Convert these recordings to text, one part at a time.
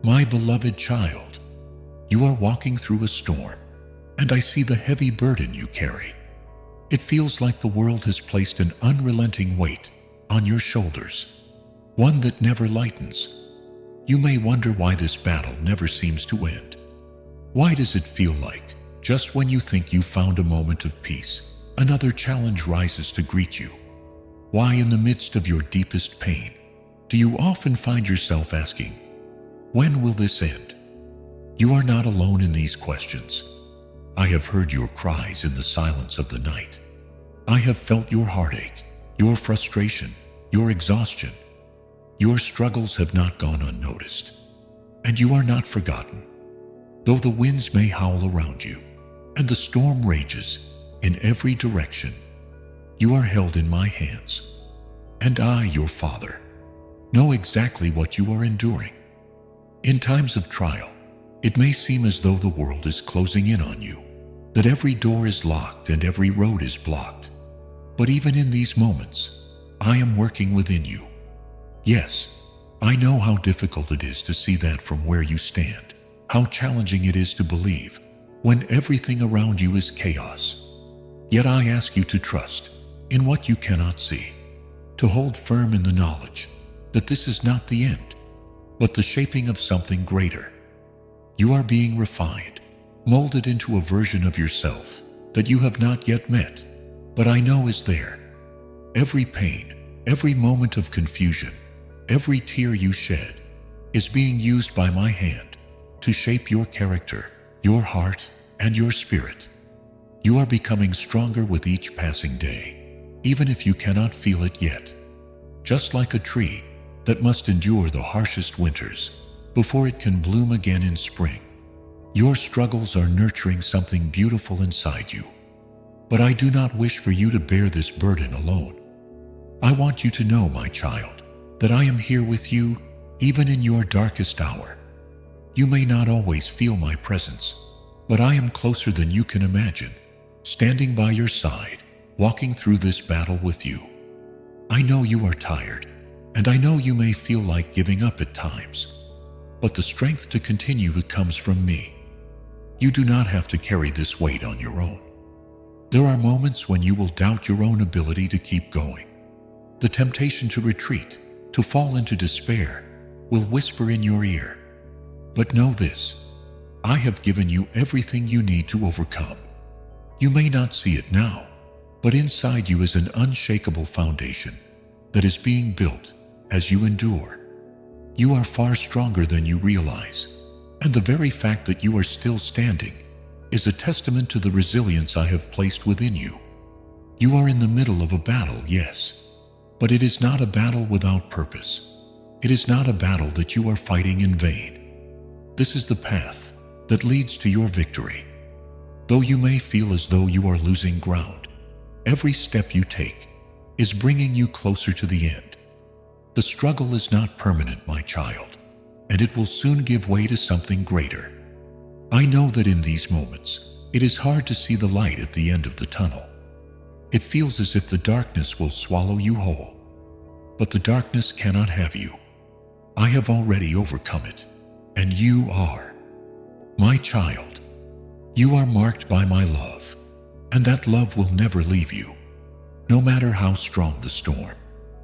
My beloved child, you are walking through a storm, and I see the heavy burden you carry. It feels like the world has placed an unrelenting weight on your shoulders, one that never lightens. You may wonder why this battle never seems to end. Why does it feel like, just when you think you've found a moment of peace, another challenge rises to greet you? Why, in the midst of your deepest pain, do you often find yourself asking, when will this end? You are not alone in these questions. I have heard your cries in the silence of the night. I have felt your heartache, your frustration, your exhaustion. Your struggles have not gone unnoticed, and you are not forgotten. Though the winds may howl around you, and the storm rages in every direction, you are held in my hands, and I, your Father, know exactly what you are enduring. In times of trial, it may seem as though the world is closing in on you, that every door is locked and every road is blocked. But even in these moments, I am working within you. Yes, I know how difficult it is to see that from where you stand, how challenging it is to believe when everything around you is chaos. Yet I ask you to trust in what you cannot see, to hold firm in the knowledge that this is not the end, but the shaping of something greater. You are being refined, molded into a version of yourself that you have not yet met, but I know is there. Every pain, every moment of confusion, every tear you shed is being used by my hand to shape your character, your heart, and your spirit. You are becoming stronger with each passing day, even if you cannot feel it yet. Just like a tree that must endure the harshest winters before it can bloom again in spring, your struggles are nurturing something beautiful inside you. But I do not wish for you to bear this burden alone. I want you to know, my child, that I am here with you, even in your darkest hour. You may not always feel my presence, but I am closer than you can imagine, standing by your side, walking through this battle with you. I know you are tired, and I know you may feel like giving up at times, but the strength to continue comes from me. You do not have to carry this weight on your own. There are moments when you will doubt your own ability to keep going. The temptation to retreat, to fall into despair, will whisper in your ear. But know this, I have given you everything you need to overcome. You may not see it now, but inside you is an unshakable foundation that is being built as you endure. You are far stronger than you realize, and the very fact that you are still standing is a testament to the resilience I have placed within you. You are in the middle of a battle, yes, but it is not a battle without purpose. It is not a battle that you are fighting in vain. This is the path that leads to your victory. Though you may feel as though you are losing ground, every step you take is bringing you closer to the end. The struggle is not permanent, my child, and it will soon give way to something greater. I know that in these moments, it is hard to see the light at the end of the tunnel. It feels as if the darkness will swallow you whole. But the darkness cannot have you. I have already overcome it, and you are. My child, you are marked by my love, and that love will never leave you. No matter how strong the storm,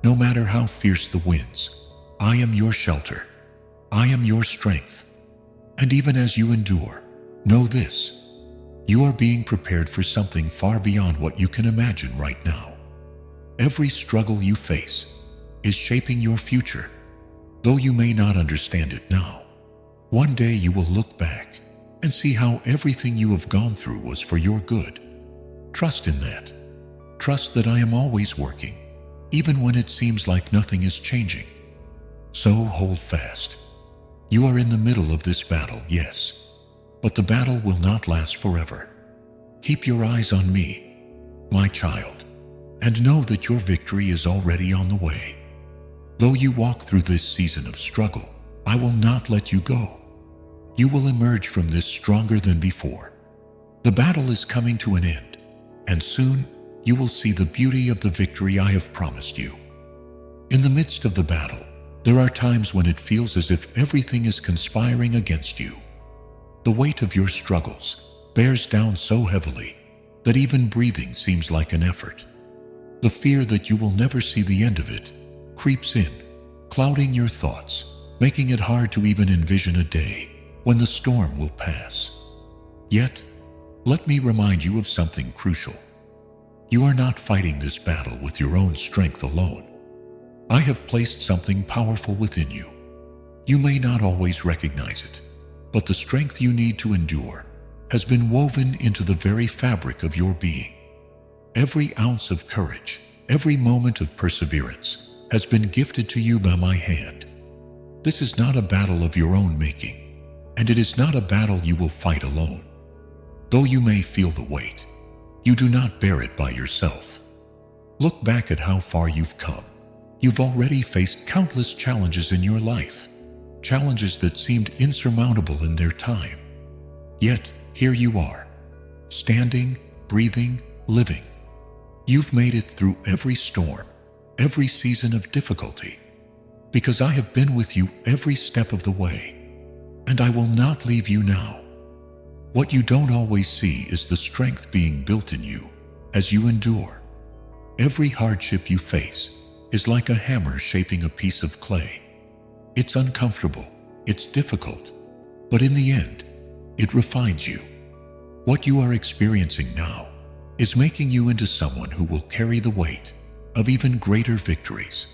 no matter how fierce the winds, I am your shelter. I am your strength. And even as you endure, know this. You are being prepared for something far beyond what you can imagine right now. Every struggle you face is shaping your future. Though you may not understand it now, one day you will look back and see how everything you have gone through was for your good. Trust in that. Trust that I am always working, even when it seems like nothing is changing. So hold fast. You are in the middle of this battle, yes, but the battle will not last forever. Keep your eyes on me, my child, and know that your victory is already on the way. Though you walk through this season of struggle, I will not let you go. You will emerge from this stronger than before. The battle is coming to an end, and soon you will see the beauty of the victory I have promised you. In the midst of the battle, There are times when it feels as if everything is conspiring against you. The weight of your struggles bears down so heavily that even breathing seems like an effort. The fear that you will never see the end of it creeps in, clouding your thoughts, making it hard to even envision a day when the storm will pass. Yet, let me remind you of something crucial. You are not fighting this battle with your own strength alone. I have placed something powerful within you. You may not always recognize it, but the strength you need to endure has been woven into the very fabric of your being. Every ounce of courage, every moment of perseverance has been gifted to you by my hand. This is not a battle of your own making, and it is not a battle you will fight alone. Though you may feel the weight, you do not bear it by yourself. Look back at how far you've come. You've already faced countless challenges in your life, challenges that seemed insurmountable in their time. Yet, here you are, standing, breathing, living. You've made it through every storm, every season of difficulty, because I have been with you every step of the way, and I will not leave you now. What you don't always see is the strength being built in you as you endure. Every hardship you face is like a hammer shaping a piece of clay. It's uncomfortable, it's difficult, but in the end, it refines you. What you are experiencing now is making you into someone who will carry the weight of even greater victories.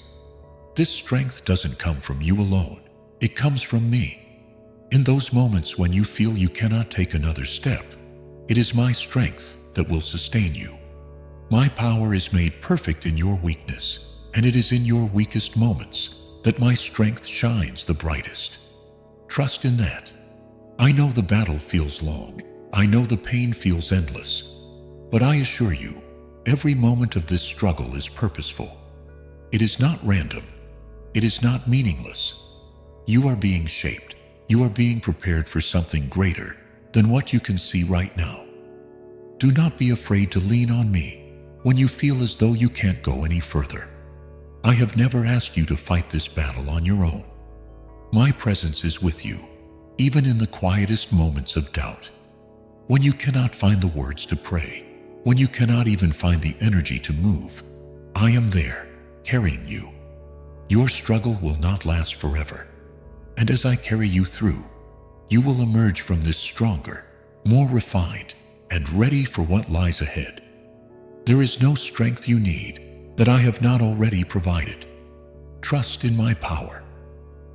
This strength doesn't come from you alone, it comes from me. In those moments when you feel you cannot take another step, it is my strength that will sustain you. My power is made perfect in your weakness, and it is in your weakest moments that my strength shines the brightest. Trust in that. I know the battle feels long, I know the pain feels endless, but I assure you, every moment of this struggle is purposeful. It is not random, it is not meaningless. You are being shaped. You are being prepared for something greater than what you can see right now. Do not be afraid to lean on me when you feel as though you can't go any further. I have never asked you to fight this battle on your own. My presence is with you, even in the quietest moments of doubt. When you cannot find the words to pray, when you cannot even find the energy to move, I am there, carrying you. Your struggle will not last forever. And as I carry you through, you will emerge from this stronger, more refined, and ready for what lies ahead. There is no strength you need that I have not already provided. Trust in my power.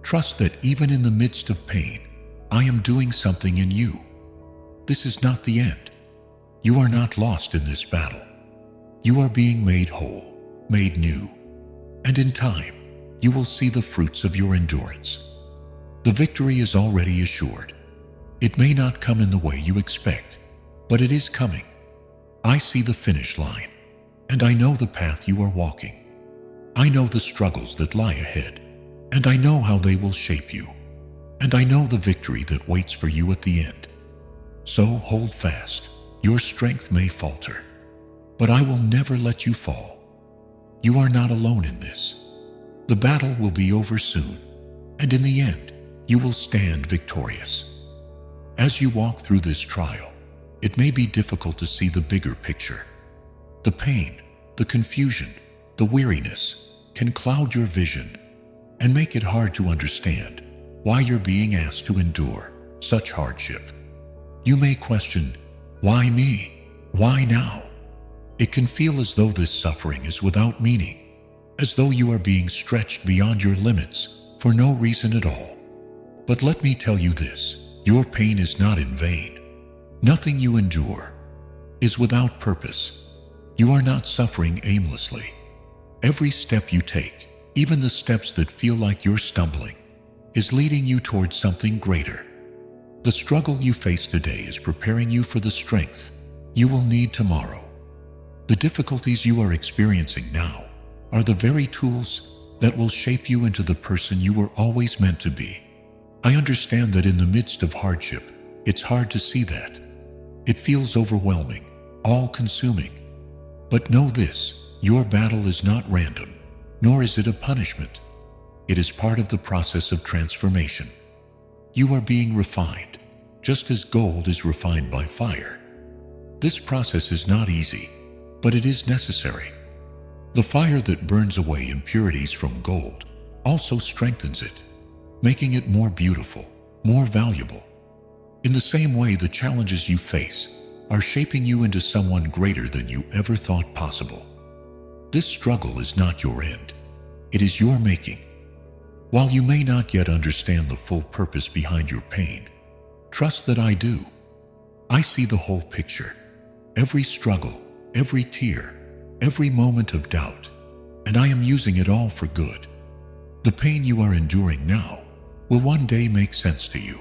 Trust that even in the midst of pain, I am doing something in you. This is not the end. You are not lost in this battle. You are being made whole, made new, and in time, you will see the fruits of your endurance. The victory is already assured. It may not come in the way you expect, but it is coming. I see the finish line, and I know the path you are walking. I know the struggles that lie ahead, and I know how they will shape you, and I know the victory that waits for you at the end. So hold fast. Your strength may falter, but I will never let you fall. You are not alone in this. The battle will be over soon, and in the end, you will stand victorious. As you walk through this trial, it may be difficult to see the bigger picture. The pain, the confusion, the weariness can cloud your vision and make it hard to understand why you're being asked to endure such hardship. You may question, why me? Why now? It can feel as though this suffering is without meaning, as though you are being stretched beyond your limits for no reason at all. But let me tell you this, your pain is not in vain. Nothing you endure is without purpose. You are not suffering aimlessly. Every step you take, even the steps that feel like you're stumbling, is leading you towards something greater. The struggle you face today is preparing you for the strength you will need tomorrow. The difficulties you are experiencing now are the very tools that will shape you into the person you were always meant to be. I understand that in the midst of hardship, it's hard to see that. It feels overwhelming, all-consuming. But know this, your battle is not random, nor is it a punishment. It is part of the process of transformation. You are being refined, just as gold is refined by fire. This process is not easy, but it is necessary. The fire that burns away impurities from gold also strengthens it, making it more beautiful, more valuable. In the same way, the challenges you face are shaping you into someone greater than you ever thought possible. This struggle is not your end. It is your making. While you may not yet understand the full purpose behind your pain, trust that I do. I see the whole picture, every struggle, every tear, every moment of doubt, and I am using it all for good. The pain you are enduring now will one day make sense to you.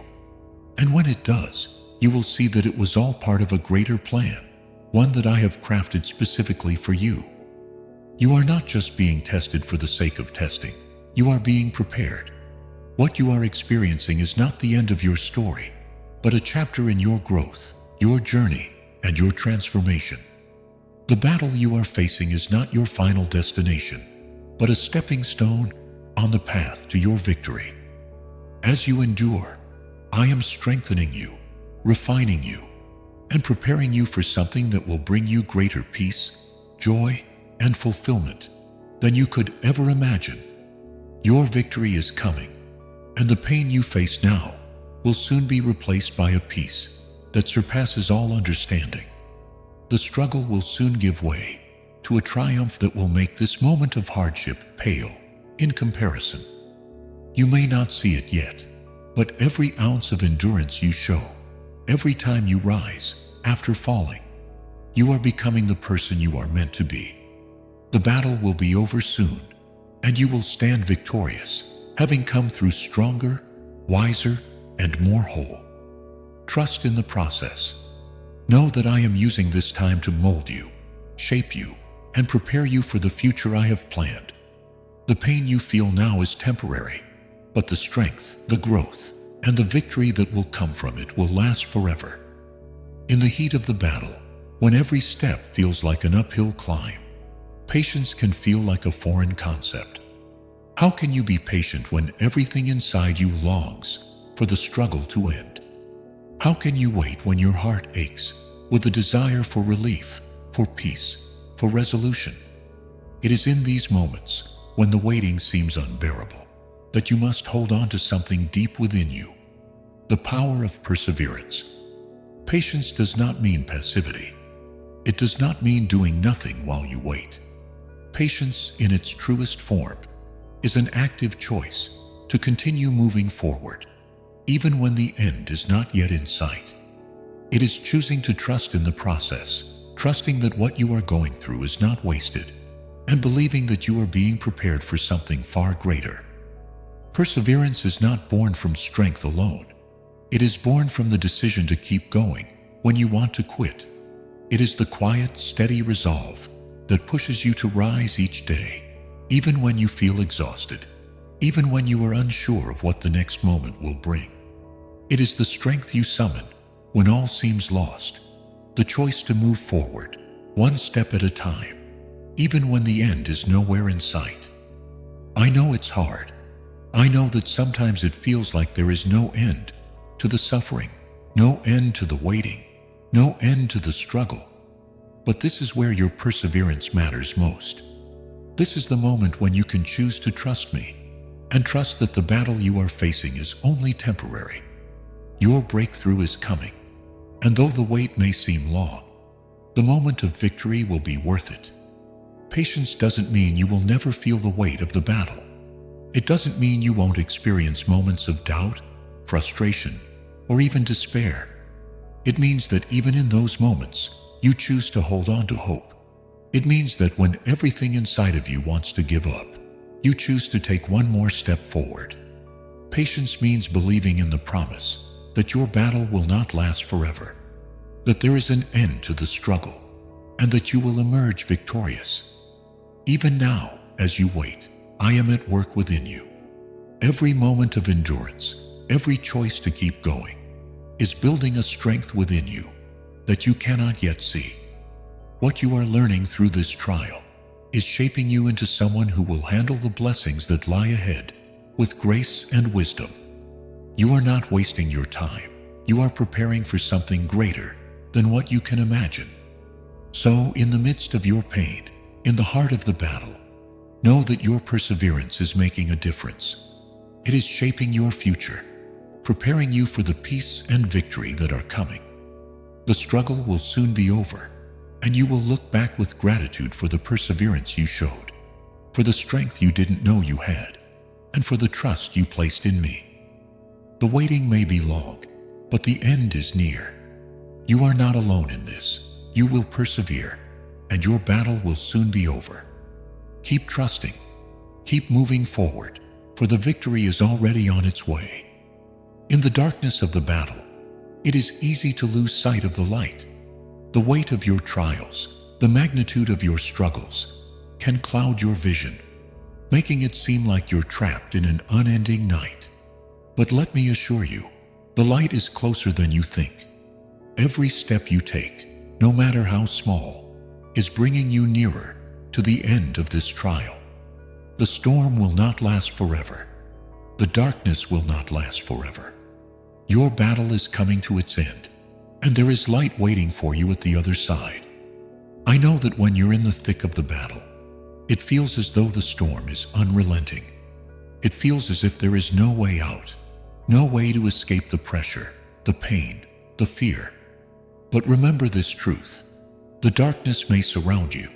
And when it does, you will see that it was all part of a greater plan, one that I have crafted specifically for you. You are not just being tested for the sake of testing. You are being prepared. What you are experiencing is not the end of your story, but a chapter in your growth, your journey, and your transformation. The battle you are facing is not your final destination, but a stepping stone on the path to your victory. As you endure, I am strengthening you, refining you, and preparing you for something that will bring you greater peace, joy, and fulfillment than you could ever imagine. Your victory is coming, and the pain you face now will soon be replaced by a peace that surpasses all understanding. The struggle will soon give way to a triumph that will make this moment of hardship pale in comparison. You may not see it yet, but every ounce of endurance you show, every time you rise after falling, you are becoming the person you are meant to be. The battle will be over soon, and you will stand victorious, having come through stronger, wiser, and more whole. Trust in the process. Know that I am using this time to mold you, shape you, and prepare you for the future I have planned. The pain you feel now is temporary, but the strength, the growth, and the victory that will come from it will last forever. In the heat of the battle, when every step feels like an uphill climb, patience can feel like a foreign concept. How can you be patient when everything inside you longs for the struggle to end? How can you wait when your heart aches with a desire for relief, for peace, for resolution? It is in these moments, when the waiting seems unbearable, that you must hold on to something deep within you. The power of perseverance. Patience does not mean passivity. It does not mean doing nothing while you wait. Patience, in its truest form, is an active choice to continue moving forward, even when the end is not yet in sight. It is choosing to trust in the process, trusting that what you are going through is not wasted, and believing that you are being prepared for something far greater. Perseverance is not born from strength alone. It is born from the decision to keep going when you want to quit. It is the quiet, steady resolve that pushes you to rise each day, even when you feel exhausted, even when you are unsure of what the next moment will bring. It is the strength you summon when all seems lost, the choice to move forward, one step at a time, even when the end is nowhere in sight. I know it's hard. I know that sometimes it feels like there is no end to the suffering, no end to the waiting, no end to the struggle. But this is where your perseverance matters most. This is the moment when you can choose to trust me and trust that the battle you are facing is only temporary. Your breakthrough is coming, and though the wait may seem long, the moment of victory will be worth it. Patience doesn't mean you will never feel the weight of the battle. It doesn't mean you won't experience moments of doubt, frustration, or even despair. It means that even in those moments, you choose to hold on to hope. It means that when everything inside of you wants to give up, you choose to take one more step forward. Patience means believing in the promise that your battle will not last forever, that there is an end to the struggle, and that you will emerge victorious. Even now, as you wait, I am at work within you. Every moment of endurance, every choice to keep going, is building a strength within you that you cannot yet see. What you are learning through this trial is shaping you into someone who will handle the blessings that lie ahead with grace and wisdom. You are not wasting your time. You are preparing for something greater than what you can imagine. So, in the midst of your pain, in the heart of the battle, know that your perseverance is making a difference. It is shaping your future, preparing you for the peace and victory that are coming. The struggle will soon be over, and you will look back with gratitude for the perseverance you showed, for the strength you didn't know you had, and for the trust you placed in me. The waiting may be long, but the end is near. You are not alone in this. You will persevere, and your battle will soon be over. Keep trusting. Keep moving forward, for the victory is already on its way. In the darkness of the battle, it is easy to lose sight of the light. The weight of your trials, the magnitude of your struggles, can cloud your vision, making it seem like you're trapped in an unending night. But let me assure you, the light is closer than you think. Every step you take, no matter how small, is bringing you nearer to the end of this trial. The storm will not last forever. The darkness will not last forever. Your battle is coming to its end, and there is light waiting for you at the other side. I know that when you're in the thick of the battle, it feels as though the storm is unrelenting. It feels as if there is no way out, no way to escape the pressure, the pain, the fear. But remember this truth: the darkness may surround you,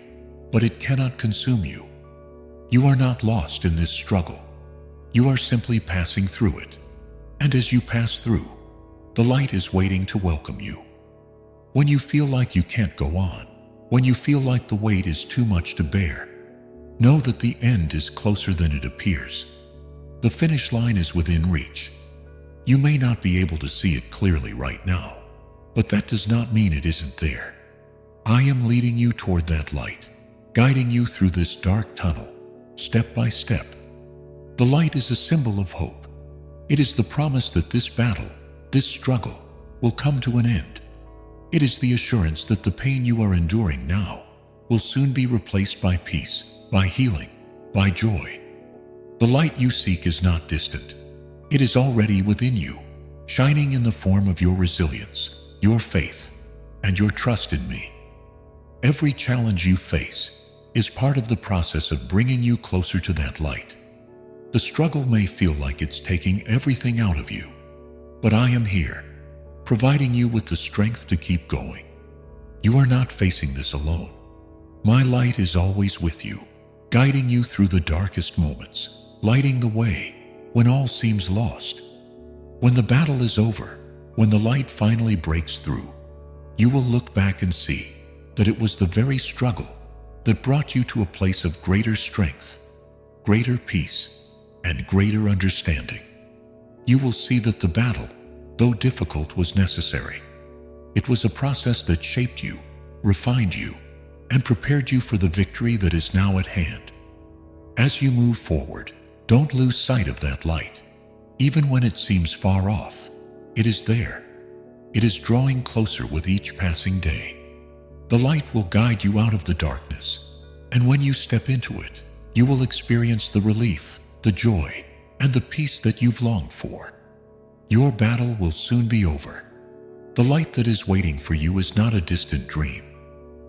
but it cannot consume you. You are not lost in this struggle. You are simply passing through it. And as you pass through, the light is waiting to welcome you. When you feel like you can't go on, when you feel like the weight is too much to bear, know that the end is closer than it appears. The finish line is within reach. You may not be able to see it clearly right now, but that does not mean it isn't there. I am leading you toward that light, guiding you through this dark tunnel, step by step. The light is a symbol of hope. It is the promise that this battle, this struggle, will come to an end. It is the assurance that the pain you are enduring now will soon be replaced by peace, by healing, by joy. The light you seek is not distant. It is already within you, shining in the form of your resilience, your faith, and your trust in me. Every challenge you face is part of the process of bringing you closer to that light. The struggle may feel like it's taking everything out of you, but I am here, providing you with the strength to keep going. You are not facing this alone. My light is always with you, guiding you through the darkest moments, lighting the way when all seems lost. When the battle is over, when the light finally breaks through, you will look back and see that it was the very struggle that brought you to a place of greater strength, greater peace, and greater understanding. You will see that the battle, though difficult, was necessary. It was a process that shaped you, refined you, and prepared you for the victory that is now at hand. As you move forward, don't lose sight of that light. Even when it seems far off, it is there. It is drawing closer with each passing day. The light will guide you out of the darkness, and when you step into it, you will experience the relief, the joy, and the peace that you've longed for. Your battle will soon be over. The light that is waiting for you is not a distant dream.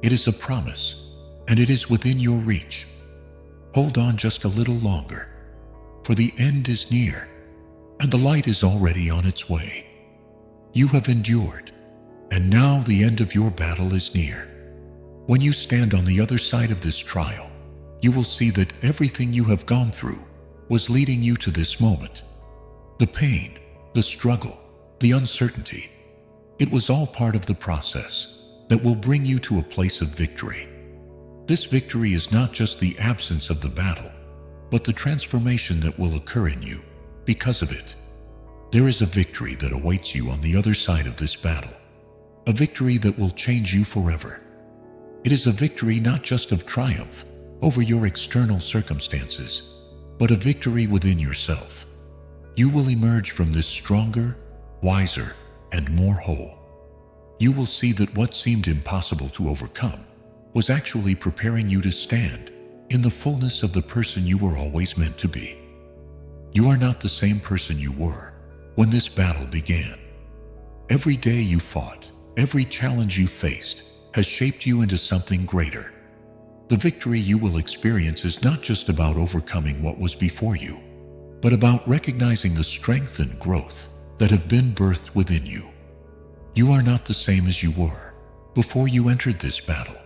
It is a promise, and it is within your reach. Hold on just a little longer, for the end is near, and the light is already on its way. You have endured, and now the end of your battle is near. When you stand on the other side of this trial, you will see that everything you have gone through was leading you to this moment. The pain, the struggle, the uncertainty, it was all part of the process that will bring you to a place of victory. This victory is not just the absence of the battle, but the transformation that will occur in you because of it. There is a victory that awaits you on the other side of this battle, a victory that will change you forever. It is a victory not just of triumph over your external circumstances, but a victory within yourself. You will emerge from this stronger, wiser, and more whole. You will see that what seemed impossible to overcome was actually preparing you to stand in the fullness of the person you were always meant to be. You are not the same person you were when this battle began. Every day you fought, every challenge you faced, has shaped you into something greater. The victory you will experience is not just about overcoming what was before you, but about recognizing the strength and growth that have been birthed within you. You are not the same as you were before you entered this battle.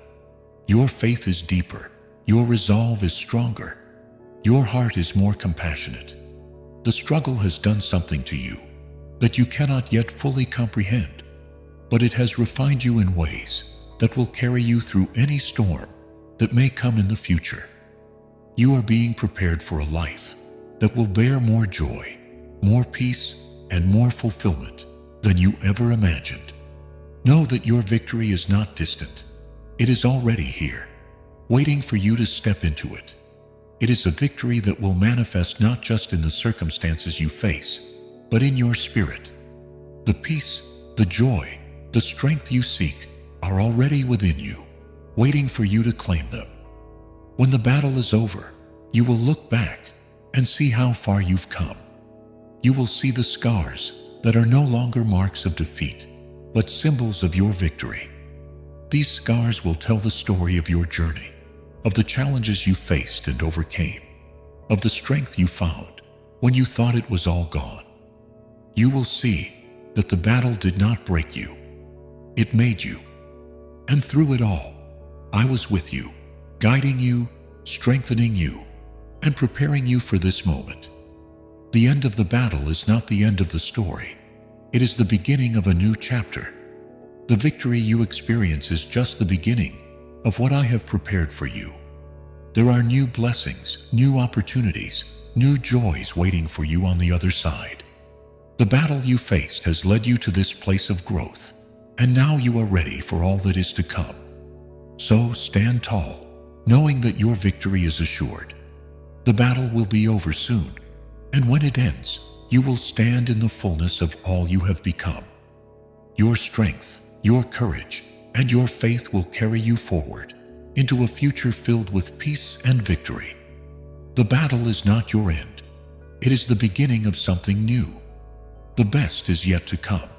Your faith is deeper, your resolve is stronger, your heart is more compassionate. The struggle has done something to you that you cannot yet fully comprehend, but it has refined you in ways that will carry you through any storm that may come in the future. You are being prepared for a life that will bear more joy, more peace, and more fulfillment than you ever imagined. Know that your victory is not distant. It is already here, waiting for you to step into it. It is a victory that will manifest not just in the circumstances you face, but in your spirit. The peace, the joy, the strength you seek are already within you, waiting for you to claim them. When the battle is over, you will look back and see how far you've come. You will see the scars that are no longer marks of defeat, but symbols of your victory. These scars will tell the story of your journey, of the challenges you faced and overcame, of the strength you found when you thought it was all gone. You will see that the battle did not break you. It made you. And through it all, I was with you, guiding you, strengthening you, and preparing you for this moment. The end of the battle is not the end of the story. It is the beginning of a new chapter. The victory you experience is just the beginning of what I have prepared for you. There are new blessings, new opportunities, new joys waiting for you on the other side. The battle you faced has led you to this place of growth, and now you are ready for all that is to come. So stand tall, knowing that your victory is assured. The battle will be over soon, and when it ends, you will stand in the fullness of all you have become. Your strength, your courage, and your faith will carry you forward into a future filled with peace and victory. The battle is not your end. It is the beginning of something new. The best is yet to come.